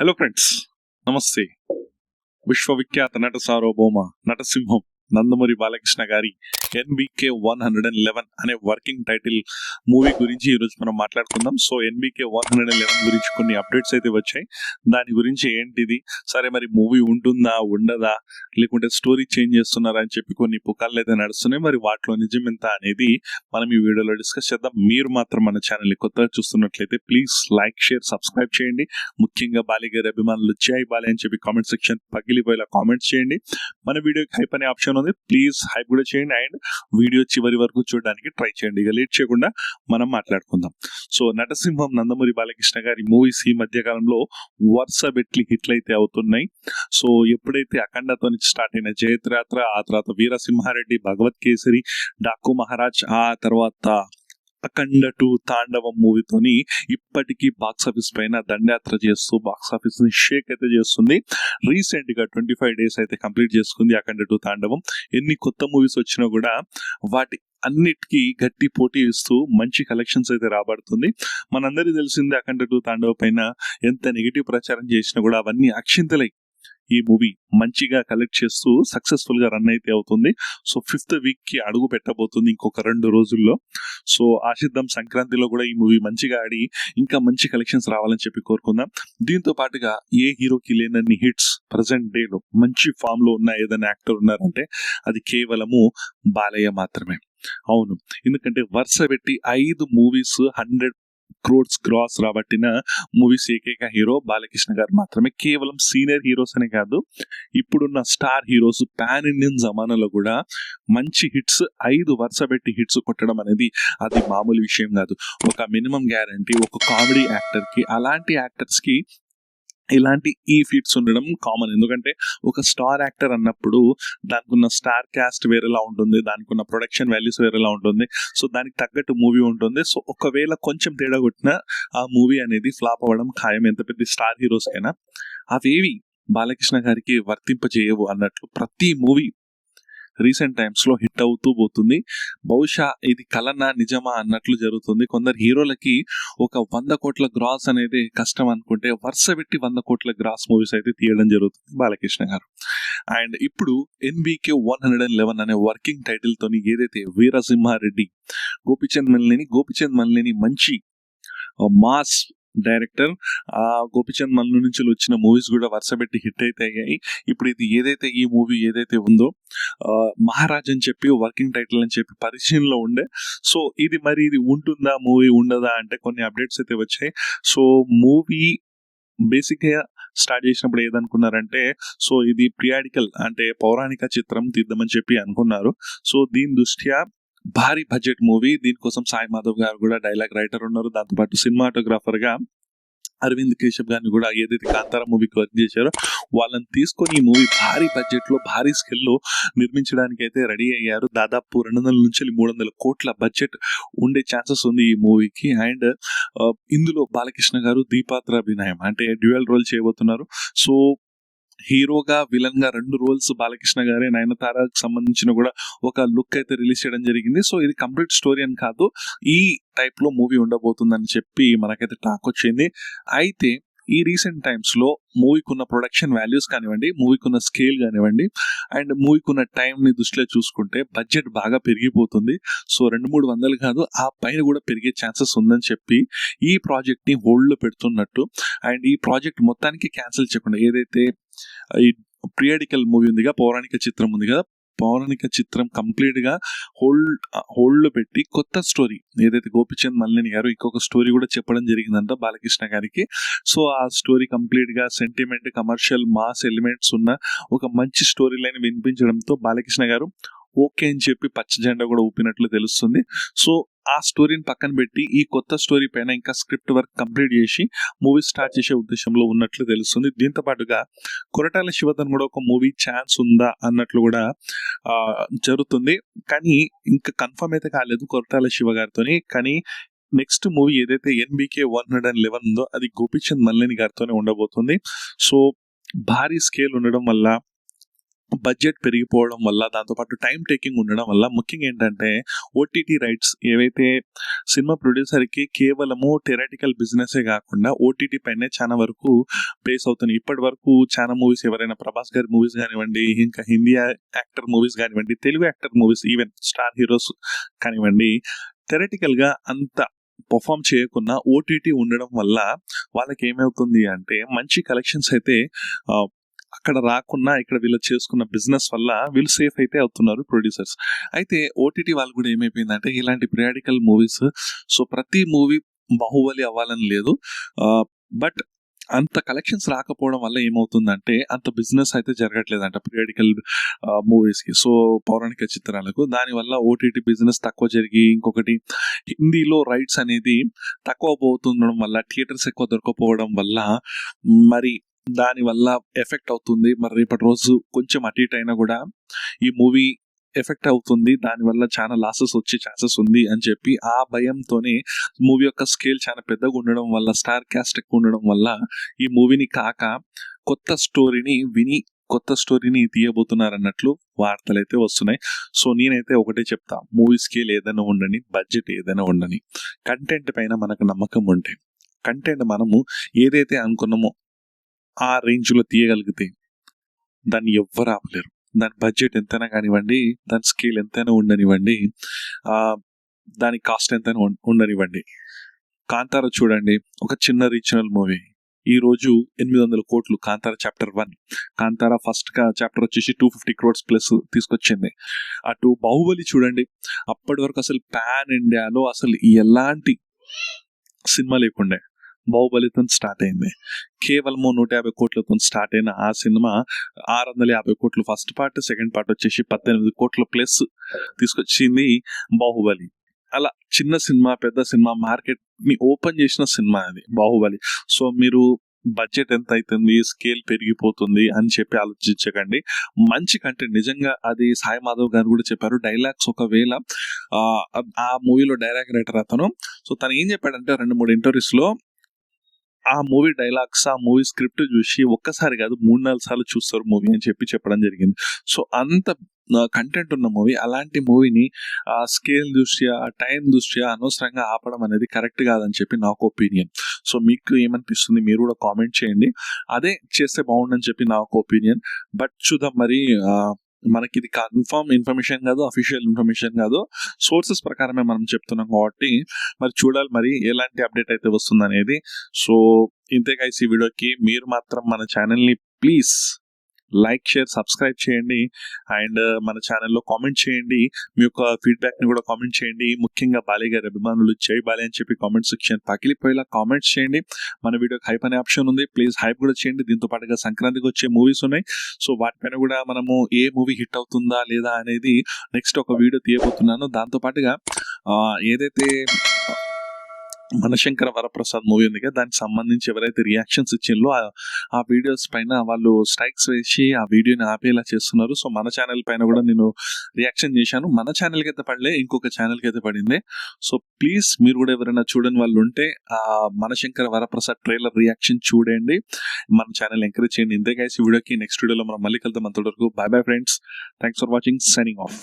Hello friends, నమస్తే. విశ్వవిఖ్యాత నట సార్వభౌమ నటసింహం నందమూరి బాలకృష్ణ గారి ఎన్బికే 111 అనే వర్కింగ్ టైటిల్ మూవీ గురించి ఈరోజు మనం మాట్లాడుకుందాం. సో ఎన్బికే 111 గురించి కొన్ని అప్డేట్స్ అయితే వచ్చాయి. దాని గురించి ఏంటిది, సరే మరి మూవీ ఉంటుందా ఉండదా, లేకుంటే స్టోరీ చేంజ్ చేస్తున్నారా అని చెప్పి కొన్ని పుకార్లు అయితే నడుస్తున్నాయి. మరి వాటిలో నిజం ఎంత అనేది మనం ఈ వీడియోలో డిస్కస్ చేద్దాం. మీరు మాత్రం మన ఛానల్ని కొత్తగా చూస్తున్నట్లయితే ప్లీజ్ లైక్, షేర్, సబ్స్క్రైబ్ చేయండి. ముఖ్యంగా బాలి గారి అభిమానులు జై బాలి అని చెప్పి కామెంట్ సెక్షన్ పగిలిపోయేలా కామెంట్స్ చేయండి. మన వీడియోకి హైప్ అనే ఆప్షన్ ఉంది, ప్లీజ్ హైప్ కూడా చేయండి అండ్ వీడియో చివరి వరకు చూడడానికి ట్రై చేయండి. ఇక లేట్ చేయకుండా మనం మాట్లాడుకుందాం. సో నటసింహం నందమూరి బాలకృష్ణ గారి మూవీస్ ఈ మధ్య కాలంలో వరుస పెట్టి హిట్లు అయితే అవుతున్నాయి. సో ఎప్పుడైతే అఖండతో నుంచి స్టార్ట్ అయిన జయత్రయాత్ర, ఆ తర్వాత వీరసింహారెడ్డి, భగవత్ కేసరి, డాకు మహారాజ్, ఆ తర్వాత అఖండ 2 తాండవం మూవీతోని ఇప్పటికీ బాక్సాఫీస్ పైన దండయాత్ర చేస్తూ బాక్సాఫీస్ ని షేక్ అయితే చేస్తుంది. రీసెంట్ గా 25 days అయితే కంప్లీట్ చేసుకుంది అఖండ 2 తాండవం. ఎన్ని కొత్త మూవీస్ వచ్చినా కూడా వాటి అన్నిటికీ గట్టి పోటీ ఇస్తూ మంచి కలెక్షన్స్ అయితే రాబడుతుంది. మనందరికీ తెలిసిందే అఖండ 2 తాండవ పైన ఎంత నెగిటివ్ ప్రచారం చేసినా కూడా అవన్నీ అక్షింతలై ఈ మూవీ మంచిగా కలెక్ట్ చేస్తూ సక్సెస్ఫుల్ గా రన్ అయితే అవుతుంది. సో 5th week కి అడుగు పెట్టబోతుంది ఇంకొక 2 రోజుల్లో. సో ఆశిద్దాం సంక్రాంతిలో కూడా ఈ మూవీ మంచిగా ఆడి ఇంకా మంచి కలెక్షన్స్ రావాలని చెప్పి కోరుకుందాం. దీంతో పాటుగా ఏ హీరోకి లేనన్ని హిట్స్ ప్రజెంట్ డేలో మంచి ఫామ్ లో ఉన్న ఏదైనా యాక్టర్ ఉన్నారంటే అది కేవలము బాలయ్య మాత్రమే. అవును, ఎందుకంటే వరుస పెట్టి 5 movies 100 crores గ్రాస్ రాబట్టిన మూవీస్ ఏకైక హీరో బాలకృష్ణ గారు మాత్రమే. కేవలం సీనియర్ హీరోస్ అనే కాదు, ఇప్పుడున్న స్టార్ హీరోస్ పాన్ ఇండియన్ జమానాలో కూడా మంచి హిట్స్ 5 వరుస పెట్టి హిట్స్ కొట్టడం అనేది అది మామూలు విషయం కాదు. ఒక మినిమం గ్యారంటీ ఒక కామెడీ యాక్టర్ కి, అలాంటి యాక్టర్స్ కి ఇలాంటి ఈ ఫీట్స్ ఉండడం కామన్. ఎందుకంటే ఒక స్టార్ యాక్టర్ అన్నప్పుడు దానికి ఉన్న స్టార్ క్యాస్ట్ వేరేలా ఉంటుంది, దానికి ఉన్న ప్రొడక్షన్ వాల్యూస్ వేరేలా ఉంటుంది. సో దానికి తగ్గట్టు మూవీ ఉంటుంది. సో ఒకవేళ కొంచెం తేడా కొట్టినా ఆ మూవీ అనేది ఫ్లాప్ అవ్వడం ఖాయం, ఎంత పెద్ద స్టార్ హీరోస్ అయినా. అవేవి బాలకృష్ణ గారికి వర్తింపజేయవు అన్నట్లు ప్రతి మూవీ రీసెంట్ టైమ్స్ లో హిట్ అవుతూ పోతుంది. బహుశా ఇది కలనా నిజమా అన్నట్లు జరుగుతుంది. కొందరు హీరోలకి ఒక 100 కోట్ల గ్రాస్ అనేది కష్టం అనుకుంటే వరుస పెట్టి 100 కోట్ల గ్రాస్ మూవీస్ అయితే తీయడం జరుగుతుంది బాలకృష్ణ గారు. అండ్ ఇప్పుడు ఎన్బికే 111 అనే వర్కింగ్ టైటిల్ తోని ఏదైతే వీరసింహారెడ్డి, గోపిచంద్ మల్లేని మంచి మాస్ డైరెక్టర్, ఆ గోపిచంద్ మల్లు నుంచి వచ్చిన మూవీస్ కూడా వరుస పెట్టి హిట్ అయితే అయ్యాయి. ఇప్పుడు ఇది ఏదైతే ఈ మూవీ ఏదైతే ఉందో మహారాజ్ అని చెప్పి వర్కింగ్ టైటిల్ అని చెప్పి పరిచయంలో ఉండే. సో ఇది ఉంటుందా మూవీ ఉండదా అంటే కొన్ని అప్డేట్స్ అయితే వచ్చాయి. సో మూవీ బేసిక్ గా స్టార్ట్ చేసినప్పుడు ఏదనుకున్నారంటే, సో ఇది పిరియాడికల్ అంటే పౌరాణిక చిత్రం తీద్దామని చెప్పి అనుకున్నారు. సో దీని దృష్ట్యా భారీ బడ్జెట్ మూవీ, దీనికోసం సాయి మాధవ్ గారు కూడా డైలాగ్ రైటర్ ఉన్నారు. దాంతోపాటు సినిమాటోగ్రాఫర్ గా అరవింద్ కేశవ్ గారిని కూడా ఏదైతే కాంతారా మూవీకి వర్క్ చేశారో వాళ్ళని తీసుకొని ఈ మూవీ భారీ బడ్జెట్ లో భారీ స్కేల్ లో నిర్మించడానికి అయితే రెడీ అయ్యారు. దాదాపు 200 నుంచి 300 కోట్ల బడ్జెట్ ఉండే ఛాన్సెస్ ఉంది ఈ మూవీకి. అండ్ ఇందులో బాలకృష్ణ గారు ద్విపాత్రాభినయం అంటే డ్యూయల్ రోల్ చేయబోతున్నారు. సో హీరోగా విలన్ గా 2 రోల్స్ బాలకృష్ణ గారే, నయనతారకు సంబంధించిన కూడా ఒక లుక్ అయితే రిలీజ్ చేయడం జరిగింది. సో ఇది కంప్లీట్ స్టోరీ అని కాదు, ఈ టైప్ లో మూవీ ఉండబోతుందని చెప్పి మనకైతే టాక్ వచ్చింది. అయితే ఈ రీసెంట్ టైమ్స్ లో మూవీకి ఉన్న ప్రొడక్షన్ వాల్యూస్ కానివ్వండి, మూవీకి ఉన్న స్కేల్ కానివ్వండి అండ్ మూవీకి ఉన్న టైం ని దృష్టిలో చూసుకుంటే బడ్జెట్ బాగా పెరిగిపోతుంది. సో 200-300 కాదు, ఆ పైన కూడా పెరిగే ఛాన్సెస్ ఉందని చెప్పి ఈ ప్రాజెక్ట్ ని హోల్డ్ లో పెడుతున్నట్టు అండ్ ఈ ప్రాజెక్ట్ మొత్తానికి క్యాన్సిల్ చేయకుండా ఏదైతే ఈ పిరియాడికల్ మూవీ ఉందిగా, పౌరాణిక చిత్రం ఉంది కదా, పౌరాణిక చిత్రం కంప్లీట్ గా హోల్డ్ లో పెట్టి కొత్త స్టోరీ ఏదైతే గోపిచంద్ మల్లేని గారు ఇంకొక స్టోరీ కూడా చెప్పడం జరిగిందంట బాలకృష్ణ గారికి. సో ఆ స్టోరీ కంప్లీట్ గా సెంటిమెంట్, కమర్షియల్, మాస్ ఎలిమెంట్స్ ఉన్న ఒక మంచి స్టోరీ లైన్ వినిపించడంతో బాలకృష్ణ గారు ఓకే అని చెప్పి పచ్చ జెండా కూడా ఊపినట్లు తెలుస్తుంది. సో ఆ స్టోరీని పక్కన పెట్టి ఈ కొత్త స్టోరీ పైన ఇంకా స్క్రిప్ట్ వర్క్ కంప్లీట్ చేసి మూవీ స్టార్ట్ చేసే ఉద్దేశంలో ఉన్నట్లు తెలుస్తుంది. దీంతో పాటుగా కొరటాల శివతన్ కూడా ఒక మూవీ ఛాన్స్ ఉందా అన్నట్లు కూడా జరుగుతుంది. కానీ ఇంకా కన్ఫర్మ్ అయితే కాలేదు కొరటాల శివ గారితో. కానీ నెక్స్ట్ మూవీ ఏదైతే ఎన్బికే 111 ఉందో అది గోపిచంద్ మల్లేని గారితోనే ఉండబోతుంది. సో భారీ స్కేల్ ఉండడం వల్ల బడ్జెట్ పెరిగిపోవడం వల్ల, దాంతోపాటు టైం టేకింగ్ ఉండడం వల్ల, ముఖ్యంగా ఏంటంటే ఓటీటీ రైట్స్ ఏవైతే సినిమా ప్రొడ్యూసర్కి కేవలము థియరటికల్ బిజినెసే కాకుండా ఓటీటీ పైనే చాలా వరకు బేస్ అవుతున్నాయి. ఇప్పటి వరకు చాలా మూవీస్, ఎవరైనా ప్రభాస్ గారి మూవీస్ కానివ్వండి, ఇంకా హిందీ యాక్టర్ మూవీస్ కానివ్వండి, Telugu actor movies, even star heroes కానివ్వండి, థియరటికల్గా అంత పర్ఫామ్ చేయకుండా ఓటీటీ ఉండడం వల్ల వాళ్ళకి ఏమవుతుంది అంటే మంచి కలెక్షన్స్ అయితే అక్కడ రాకున్నా ఇక్కడ వీళ్ళు చేసుకున్న బిజినెస్ వల్ల వీళ్ళు సేఫ్ అయితే అవుతున్నారు ప్రొడ్యూసర్స్. అయితే ఓటీటీ వాళ్ళు కూడా ఏమైపోయిందంటే ఇలాంటి పీరియాడికల్ మూవీస్, సో ప్రతి మూవీ బాహుబలి అవ్వాలని లేదు, బట్ అంత కలెక్షన్స్ రాకపోవడం వల్ల ఏమవుతుందంటే అంత బిజినెస్ అయితే జరగట్లేదంట పీరియాడికల్ మూవీస్కి, సో పౌరాణిక చిత్రాలకు. దానివల్ల ఓటీటీ బిజినెస్ తక్కువ జరిగి, ఇంకొకటి హిందీలో రైట్స్ అనేది తక్కువ పోతుండడం వల్ల, థియేటర్స్ ఎక్కువ దొరకపోవడం వల్ల మరి దానివల్ల ఎఫెక్ట్ అవుతుంది. మరి రేపటి రోజు కొంచెం అటు ఇటు అయినా కూడా ఈ మూవీ ఎఫెక్ట్ అవుతుంది, దానివల్ల చాలా లాసెస్ వచ్చే ఛాన్సెస్ ఉంది అని చెప్పి ఆ భయంతోనే మూవీ యొక్క స్కేల్ చాలా పెద్దగా ఉండడం వల్ల, స్టార్ క్యాస్ట్ ఎక్కువ ఉండడం వల్ల ఈ మూవీని కాక కొత్త స్టోరీని తీయబోతున్నారు అన్నట్లు వార్తలు అయితే వస్తున్నాయి. సో నేనైతే ఒకటే చెప్తా, మూవీ స్కేల్ ఏదైనా ఉండని, బడ్జెట్ ఏదైనా ఉండని, కంటెంట్ పైన మనకు నమ్మకం ఉంటే, కంటెంట్ మనము ఏదైతే అనుకున్నామో ఆ రేంజ్లో తీయగలిగితే దాన్ని ఎవ్వరు ఆపలేరు. దాని బడ్జెట్ ఎంతైనా కానివ్వండి, దాని స్కేల్ ఎంతైనా ఉండనివ్వండి, దాని కాస్ట్ ఎంతైనా ఉండనివ్వండి. కాంతార చూడండి, ఒక చిన్న రీజనల్ మూవీ ఈరోజు 800 కోట్లు Kantara chapter 1. Kantara first chapter వచ్చేసి 250 crores ప్లస్ తీసుకొచ్చింది. అటు బాహుబలి చూడండి, అప్పటి వరకు అసలు పాన్ ఇండియాలో అసలు ఎలాంటి సినిమా లేకుండే, బాహుబలితో స్టార్ట్ అయింది. కేవలం 150 కోట్లతో స్టార్ట్ అయిన ఆ సినిమా 650 కోట్లు ఫస్ట్ పార్ట్, సెకండ్ పార్ట్ వచ్చేసి 18 కోట్ల ప్లస్ తీసుకొచ్చింది బాహుబలి. అలా చిన్న సినిమా పెద్ద సినిమా మార్కెట్ ని ఓపెన్ చేసిన సినిమా అది బాహుబలి. సో మీరు బడ్జెట్ ఎంత అవుతుంది, స్కేల్ పెరిగిపోతుంది అని చెప్పి ఆలోచించకండి. మంచి కంటెంట్, నిజంగా అది సాయి మాధవ్ గారు కూడా చెప్పారు, డైలాగ్స్ ఒకవేళ ఆ మూవీలో డైలాగ్ రైటర్ అతను, సో తను ఏం చెప్పాడంటే 2-3 ఇంటర్వ్యూస్ లో ఆ మూవీ డైలాగ్స్, ఆ మూవీ స్క్రిప్ట్ చూసి ఒక్కసారి కాదు 3-4 సార్లు చూస్తారు మూవీ అని చెప్పి చెప్పడం జరిగింది. సో అంత కంటెంట్ ఉన్న మూవీ, అలాంటి మూవీని ఆ స్కేల్ దృష్ట్యా, టైం దృష్ట్యా అనవసరంగా ఆపడం అనేది కరెక్ట్ కాదని చెప్పి నాకు ఒపీనియన్. సో మీకు ఏమనిపిస్తుంది, మీరు కూడా కామెంట్ చేయండి. అదే చేస్తే బాగుండని చెప్పి నా ఒక ఒపీనియన్. బట్ చూద్దాం, మరి మనకి ఇది కన్ఫర్మ్ ఇన్ఫర్మేషన్ కాదు, అఫీషియల్ ఇన్ఫర్మేషన్ కాదు, సోర్సెస్ ప్రకారమే మనం చెప్తున్నాం కాబట్టి మరి చూడాలి మరి ఎలాంటి అప్డేట్ అయితే వస్తుంది అనేది. సో ఇంతే గైస్ ఈ వీడియోకి. మీరు మాత్రం మన ఛానల్ని ప్లీజ్ లైక్, షేర్, సబ్స్క్రైబ్ చేయండి అండ్ మన ఛానల్లో కామెంట్ చేయండి. మీ యొక్క ఫీడ్బ్యాక్ని కూడా కామెంట్ చేయండి. ముఖ్యంగా బాలయ్య గారి అభిమానులు జై బాలయ్య అని చెప్పి కామెంట్ సెక్షన్ పగిలిపోయేలా కామెంట్స్ చేయండి. మన వీడియోకి హైప్ అనే ఆప్షన్ ఉంది, ప్లీజ్ హైప్ కూడా చేయండి. దీంతో పాటుగా సంక్రాంతికి వచ్చే మూవీస్ ఉన్నాయి, సో వాటిపైన కూడా మనము ఏ మూవీ హిట్ అవుతుందా లేదా అనేది నెక్స్ట్ ఒక వీడియో తీయబోతున్నాను. దాంతోపాటుగా ఏదైతే మనశంకర వరప్రసాద్ మూవీ ఉంది కదా, దానికి సంబంధించి ఎవరైతే రియాక్షన్స్ ఇచ్చిందో ఆ వీడియోస్ పైన వాళ్ళు స్ట్రైక్స్ వేసి ఆ వీడియోని ఆపేలా చేస్తున్నారు. సో మన ఛానల్ పైన కూడా నేను రియాక్షన్ చేశాను. మన ఛానల్కి అయితే పడలే, ఇంకొక ఛానల్కి అయితే పడింది. సో ప్లీజ్ మీరు కూడా ఎవరైనా చూడని వాళ్ళు ఉంటే ఆ మనశంకర వరప్రసాద్ ట్రైలర్ రియాక్షన్ చూడండి, మన ఛానల్ ఎంకరేజ్ చేయండి. ఇంతే గైస్ ఈ వీడియోకి. నెక్స్ట్ వీడియోలో మనం మళ్ళీ కలుద్దాం. అంతవరకు bye bye friends, thanks for watching, signing of.